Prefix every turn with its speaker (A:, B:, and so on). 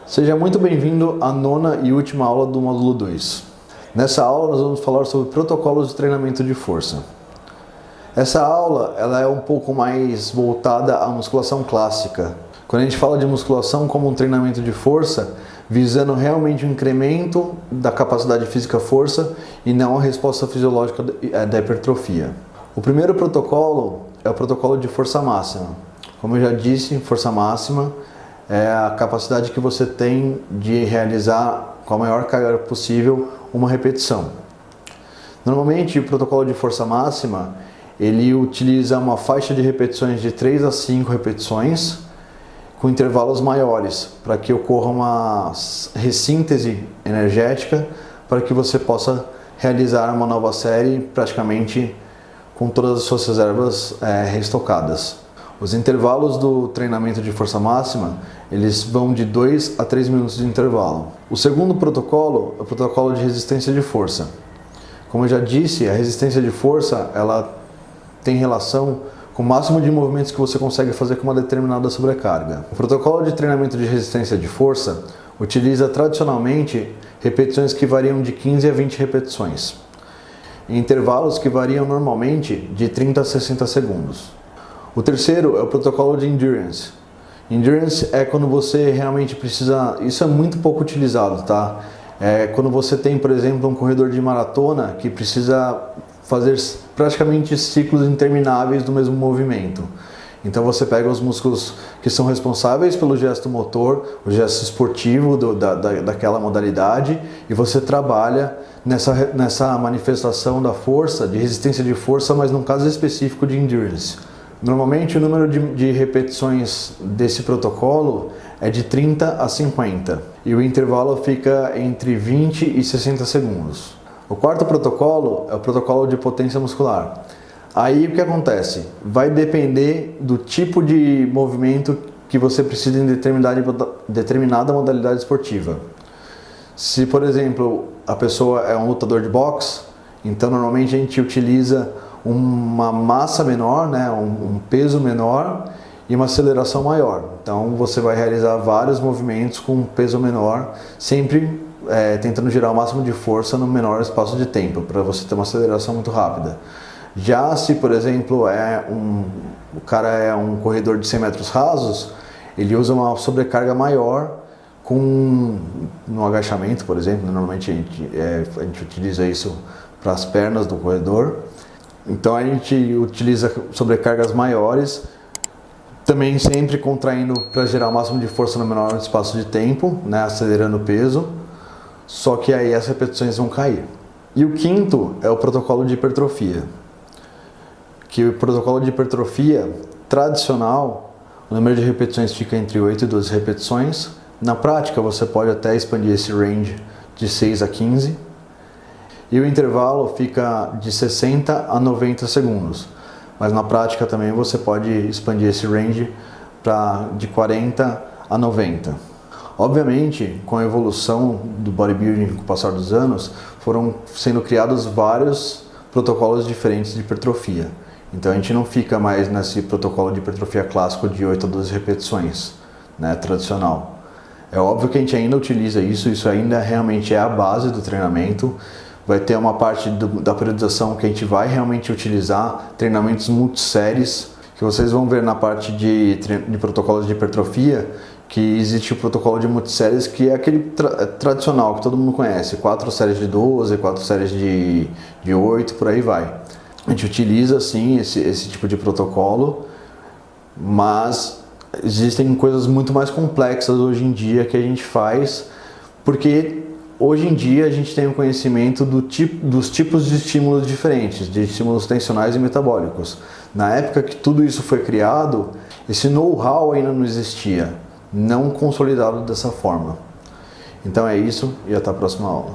A: Seja muito bem-vindo à nona e última aula do módulo 2. Nessa aula nós vamos falar sobre protocolos de treinamento de força. Essa aula ela é um pouco mais voltada à musculação clássica. Quando a gente fala de musculação como um treinamento de força, visando realmente o incremento da capacidade física-força e não a resposta fisiológica da hipertrofia. O primeiro protocolo é o protocolo de força máxima. Como eu já disse, força máxima é a capacidade que você tem de realizar com a maior carga possível uma repetição. Normalmente, o protocolo de força máxima, ele utiliza uma faixa de repetições de 3 a 5 repetições com intervalos maiores, para que ocorra uma ressíntese energética, para que você possa realizar uma nova série praticamente com todas as suas reservas reestocadas. Os intervalos do treinamento de força máxima, eles vão de 2 a 3 minutos de intervalo. O segundo protocolo é o protocolo de resistência de força. Como eu já disse, a resistência de força, ela tem relação com o máximo de movimentos que você consegue fazer com uma determinada sobrecarga. O protocolo de treinamento de resistência de força utiliza tradicionalmente repetições que variam de 15 a 20 repetições, em intervalos que variam normalmente de 30 a 60 segundos. O terceiro é o protocolo de endurance. Endurance é quando você realmente precisa, isso é muito pouco utilizado, tá? É quando você tem, por exemplo, um corredor de maratona que precisa fazer praticamente ciclos intermináveis do mesmo movimento. Então você pega os músculos que são responsáveis pelo gesto motor, o gesto esportivo daquela modalidade, e você trabalha nessa manifestação da força, de resistência de força, mas num caso específico de endurance. Normalmente o número de repetições desse protocolo é de 30 a 50 e o intervalo fica entre 20 e 60 segundos. O quarto protocolo é o protocolo de potência muscular. Aí o que acontece? Vai depender do tipo de movimento que você precisa em determinada modalidade esportiva. Se, por exemplo, a pessoa é um lutador de boxe, então normalmente a gente utiliza uma massa menor, né, um peso menor e uma aceleração maior. Então você vai realizar vários movimentos com um peso menor, sempre tentando gerar o máximo de força no menor espaço de tempo, para você ter uma aceleração muito rápida. Já se, por exemplo, o cara é um corredor de 100 metros rasos, ele usa uma sobrecarga maior no agachamento, por exemplo. Normalmente a gente utiliza isso para as pernas do corredor. Então a gente utiliza sobrecargas maiores, também sempre contraindo para gerar o máximo de força no menor espaço de tempo, né, acelerando o peso, só que aí as repetições vão cair. E o quinto é o protocolo de hipertrofia, que o protocolo de hipertrofia tradicional, o número de repetições fica entre 8 e 12 repetições. Na prática você pode até expandir esse range de 6 a 15. E o intervalo fica de 60 a 90 segundos. Mas na prática também você pode expandir esse range de 40 a 90. Obviamente, com a evolução do bodybuilding com o passar dos anos, foram sendo criados vários protocolos diferentes de hipertrofia. Então a gente não fica mais nesse protocolo de hipertrofia clássico de 8 a 12 repetições, né, tradicional. É óbvio que a gente ainda utiliza isso ainda realmente é a base do treinamento. Vai ter uma parte da periodização que a gente vai realmente utilizar, treinamentos multisséries, que vocês vão ver na parte de protocolos de hipertrofia, que existe o protocolo de multisséries, que é aquele tradicional, que todo mundo conhece, 4 séries de 12, 4 séries de 8, por aí vai. A gente utiliza sim esse tipo de protocolo, mas existem coisas muito mais complexas hoje em dia que a gente faz, porque hoje em dia a gente tem o conhecimento dos tipos de estímulos diferentes, de estímulos tensionais e metabólicos. Na época que tudo isso foi criado, esse know-how ainda não existia, não consolidado dessa forma. Então é isso e até a próxima aula.